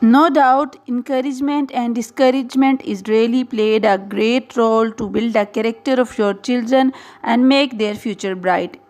No doubt, encouragement and discouragement is really played a great role to build the character of your children and make their future bright.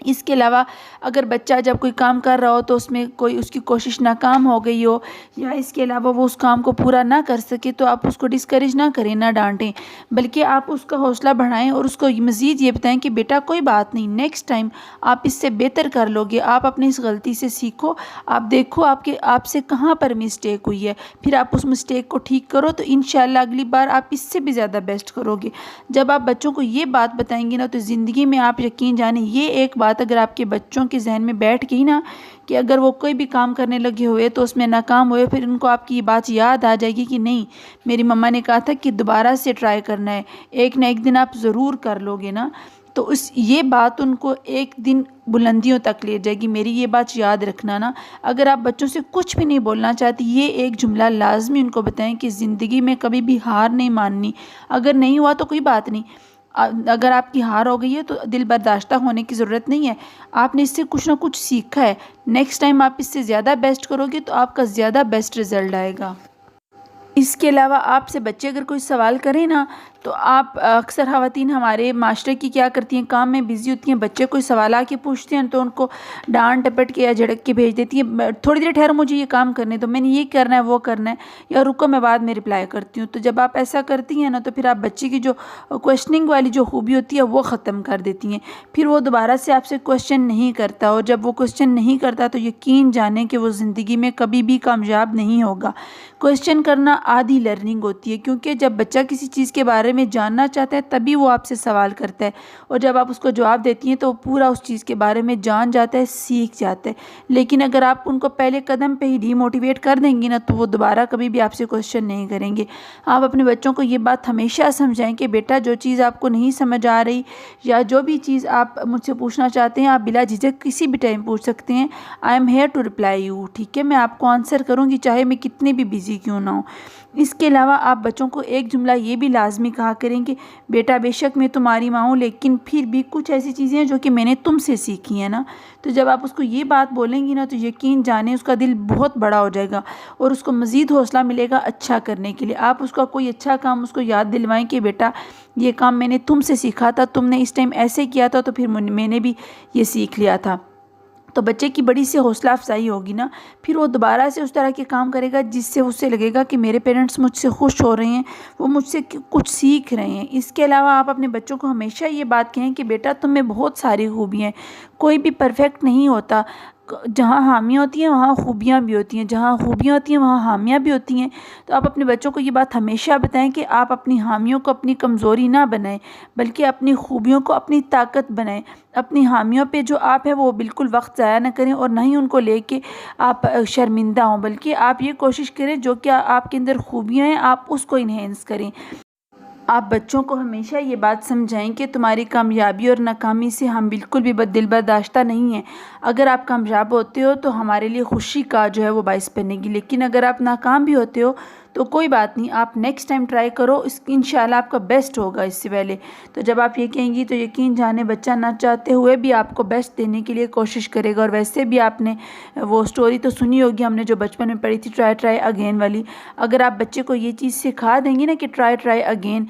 اس کے علاوہ اگر بچہ جب کوئی کام کر رہا ہو تو اس میں کوئی اس کی کوشش ناکام ہو گئی ہو، یا اس کے علاوہ وہ اس کام کو پورا نہ کر سکے، تو آپ اس کو ڈسکریج نہ کریں، نہ ڈانٹیں، بلکہ آپ اس کا حوصلہ بڑھائیں اور اس کو مزید یہ بتائیں کہ بیٹا کوئی بات نہیں، نیکسٹ ٹائم آپ اس سے بہتر کر لو گے، آپ اپنی اس غلطی سے سیکھو، آپ دیکھو آپ سے کہاں پر مسٹیک ہوئی ہے، پھر آپ اس مسٹیک کو ٹھیک کرو تو انشاءاللہ اگلی بار آپ اس سے بھی زیادہ بیسٹ کرو گے۔ جب آپ بچوں کو یہ بات بتائیں گے نا تو زندگی میں آپ یقین جانیں یہ ایک بات اگر آپ کے بچوں کے ذہن میں بیٹھ گئی نا کہ اگر وہ کوئی بھی کام کرنے لگے ہوئے تو اس میں ناکام ہوئے، پھر ان کو آپ کی یہ بات یاد آ جائے گی کہ نہیں، میری مما نے کہا تھا کہ دوبارہ سے ٹرائی کرنا ہے، ایک نہ ایک دن آپ ضرور کر لو گے نا، تو یہ بات ان کو ایک دن بلندیوں تک لے جائے گی۔ میری یہ بات یاد رکھنا نا، اگر آپ بچوں سے کچھ بھی نہیں بولنا چاہتی، یہ ایک جملہ لازمی ان کو بتائیں کہ زندگی میں کبھی بھی ہار نہیں ماننی، اگر نہیں ہوا تو کوئی بات نہیں، اگر آپ کی ہار ہو گئی ہے تو دل برداشتہ ہونے کی ضرورت نہیں ہے، آپ نے اس سے کچھ نہ کچھ سیکھا ہے، نیکسٹ ٹائم آپ اس سے زیادہ بیسٹ کرو گے تو آپ کا زیادہ بیسٹ رزلٹ آئے گا۔ اس کے علاوہ آپ سے بچے اگر کوئی سوال کریں نا تو آپ اکثر خواتین ہمارے معاشرے کی کیا کرتی ہیں، کام میں بزی ہوتی ہیں، بچے کوئی سوال آ کے پوچھتے ہیں تو ان کو ڈانٹ ٹپٹ کے یا جھڑک کے بھیج دیتی ہیں، تھوڑی دیر ٹھہرو مجھے یہ کام کرنے دو، میں نے یہ کرنا ہے وہ کرنا ہے، یا رکو میں بعد میں رپلائی کرتی ہوں۔ تو جب آپ ایسا کرتی ہیں نا تو پھر آپ بچے کی جو کویشچننگ والی جو خوبی ہوتی ہے وہ ختم کر دیتی ہیں، پھر وہ دوبارہ سے آپ سے کویشچن نہیں کرتا، اور جب وہ کویشچن نہیں کرتا تو یقین جانیں کہ وہ زندگی میں کبھی بھی کامیاب نہیں ہوگا۔ کویشچن کرنا آدھی لرننگ ہوتی ہے، کیونکہ جب بچہ کسی چیز کے بارے میں جاننا چاہتا ہے تبھی وہ آپ سے سوال کرتا ہے، اور جب آپ اس کو جواب دیتی ہیں تو وہ پورا اس چیز کے بارے میں جان جاتا ہے، سیکھ جاتا ہے۔ لیکن اگر آپ ان کو پہلے قدم پہ ہی ڈی موٹیویٹ کر دیں گی نا تو وہ دوبارہ کبھی بھی آپ سے کویشچن نہیں کریں گے۔ آپ اپنے بچوں کو یہ بات ہمیشہ سمجھائیں کہ بیٹا جو چیز آپ کو نہیں سمجھ آ رہی یا جو بھی چیز آپ مجھ سے پوچھنا چاہتے ہیں آپ بلا جھجک کسی بھی ٹائم پوچھ سکتے ہیں، I am here to reply you, ٹھیک ہے، میں آپ کو آنسر کروں گی چاہے میں کتنے بھی بزی کیوں نہ ہوں۔ اس کے علاوہ آپ بچوں کو ایک جملہ یہ بھی لازمی کہا کریں کہ بیٹا بے شک میں تمہاری ماں ہوں لیکن پھر بھی کچھ ایسی چیزیں ہیں جو کہ میں نے تم سے سیکھی ہیں نا، تو جب آپ اس کو یہ بات بولیں گی نا تو یقین جانیں اس کا دل بہت بڑا ہو جائے گا اور اس کو مزید حوصلہ ملے گا اچھا کرنے کے لیے۔ آپ اس کا کوئی اچھا کام اس کو یاد دلوائیں کہ بیٹا یہ کام میں نے تم سے سیکھا تھا، تم نے اس ٹائم ایسے کیا تھا تو پھر میں نے بھی یہ سیکھ لیا تھا، تو بچے کی بڑی سی حوصلہ افزائی ہوگی نا، پھر وہ دوبارہ سے اس طرح کے کام کرے گا جس سے اسے لگے گا کہ میرے پیرنٹس مجھ سے خوش ہو رہے ہیں، وہ مجھ سے کچھ سیکھ رہے ہیں۔ اس کے علاوہ آپ اپنے بچوں کو ہمیشہ یہ بات کہیں کہ بیٹا تم میں بہت ساری خوبیاں ہیں، کوئی بھی پرفیکٹ نہیں ہوتا، جہاں خامیاں ہوتی ہیں وہاں خوبیاں بھی ہوتی ہیں، جہاں خوبیاں ہوتی ہیں وہاں خامیاں بھی ہوتی ہیں۔ تو آپ اپنے بچوں کو یہ بات ہمیشہ بتائیں کہ آپ اپنی خامیوں کو اپنی کمزوری نہ بنائیں بلکہ اپنی خوبیوں کو اپنی طاقت بنائیں، اپنی خامیوں پہ جو آپ ہیں وہ بالکل وقت ضائع نہ کریں اور نہ ہی ان کو لے کے آپ شرمندہ ہوں، بلکہ آپ یہ کوشش کریں جو کہ آپ کے اندر خوبیاں ہیں آپ اس کو انہینس کریں۔ آپ بچوں کو ہمیشہ یہ بات سمجھائیں کہ تمہاری کامیابی اور ناکامی سے ہم بالکل بھی دل برداشتہ نہیں ہیں، اگر آپ کامیاب ہوتے ہو تو ہمارے لیے خوشی کا جو ہے وہ باعث بنے گی، لیکن اگر آپ ناکام بھی ہوتے ہو تو کوئی بات نہیں، آپ نیکسٹ ٹائم ٹرائی کرو، انشاءاللہ آپ کا بیسٹ ہوگا اس سے پہلے۔ تو جب آپ یہ کہیں گی تو یقین جانے بچہ نہ چاہتے ہوئے بھی آپ کو بیسٹ دینے کے لیے کوشش کرے گا۔ اور ویسے بھی آپ نے وہ سٹوری تو سنی ہوگی ہم نے جو بچپن میں پڑھی تھی، ٹرائی اگین والی، اگر آپ بچے کو یہ چیز سکھا دیں گی نا کہ ٹرائی اگین،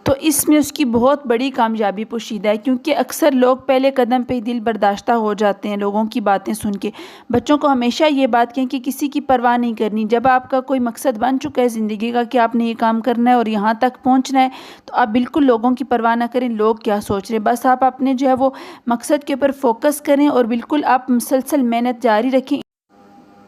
تو اس میں اس کی بہت بڑی کامیابی پوشیدہ ہے، کیونکہ اکثر لوگ پہلے قدم پہ ہی دل برداشتہ ہو جاتے ہیں لوگوں کی باتیں سن کے۔ بچوں کو ہمیشہ یہ بات کہیں کہ کسی کی پرواہ نہیں کرنی، جب آپ کا کوئی مقصد بن چکا ہے زندگی کا کہ آپ نے یہ کام کرنا ہے اور یہاں تک پہنچنا ہے تو آپ بالکل لوگوں کی پرواہ نہ کریں لوگ کیا سوچ رہے ہیں، بس آپ اپنے جو ہے وہ مقصد کے اوپر فوکس کریں اور بالکل آپ مسلسل محنت جاری رکھیں،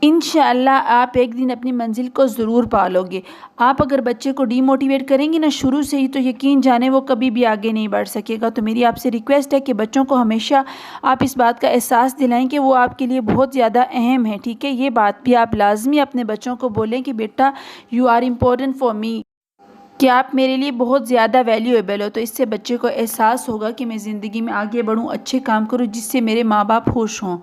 انشاءاللہ آپ ایک دن اپنی منزل کو ضرور پالو گے۔ آپ اگر بچے کو ڈی موٹیویٹ کریں گی نا شروع سے ہی تو یقین جانے وہ کبھی بھی آگے نہیں بڑھ سکے گا۔ تو میری آپ سے ریکویسٹ ہے کہ بچوں کو ہمیشہ آپ اس بات کا احساس دلائیں کہ وہ آپ کے لیے بہت زیادہ اہم ہے، ٹھیک ہے، یہ بات بھی آپ لازمی اپنے بچوں کو بولیں کہ بیٹا you are important for me, کہ آپ میرے لیے بہت زیادہ ویلیویبل ہو۔ تو اس سے بچے کو احساس ہوگا کہ میں زندگی میں آگے بڑھوں، اچھے کام کروں جس سے میرے ماں باپ خوش ہوں۔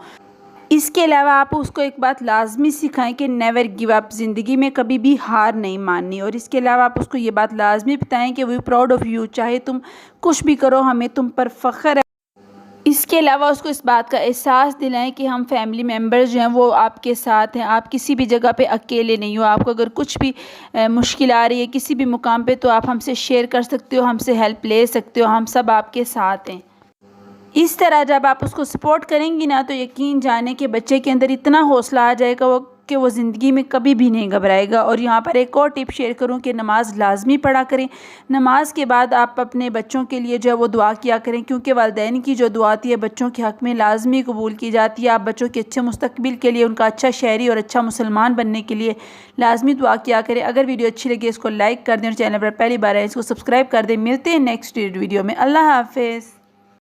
اس کے علاوہ آپ اس کو ایک بات لازمی سکھائیں کہ نیور گیو اپ، زندگی میں کبھی بھی ہار نہیں ماننی، اور اس کے علاوہ آپ اس کو یہ بات لازمی بتائیں کہ وی پراؤڈ آف یو، چاہے تم کچھ بھی کرو ہمیں تم پر فخر ہے۔ اس کے علاوہ اس کو اس بات کا احساس دلائیں کہ ہم فیملی ممبرز جو ہیں وہ آپ کے ساتھ ہیں، آپ کسی بھی جگہ پہ اکیلے نہیں ہو، آپ کو اگر کچھ بھی مشکل آ رہی ہے کسی بھی مقام پہ تو آپ ہم سے شیئر کر سکتے ہو، ہم سے ہیلپ لے سکتے ہو، ہم سب آپ کے ساتھ ہیں۔ اس طرح جب آپ اس کو سپورٹ کریں گی نا تو یقین جانے کہ بچے کے اندر اتنا حوصلہ آ جائے گا کہ وہ زندگی میں کبھی بھی نہیں گھبرائے گا۔ اور یہاں پر ایک اور ٹپ شیئر کروں کہ نماز لازمی پڑھا کریں۔ نماز کے بعد آپ اپنے بچوں کے لیے جو ہے وہ دعا کیا کریں، کیونکہ والدین کی جو دعا آتی ہے بچوں کے حق میں لازمی قبول کی جاتی ہے۔ آپ بچوں کے اچھے مستقبل کے لیے، ان کا اچھا شہری اور اچھا مسلمان بننے کے لیے لازمی دعا کیا کریں۔ اگر ویڈیو اچھی لگے اس کو لائک کر دیں اور چینل پر پہلی بار ہے اس کو سبسکرائب کر دیں۔ ملتے ہیں نیکسٹ ویڈیو میں۔ اللہ حافظ۔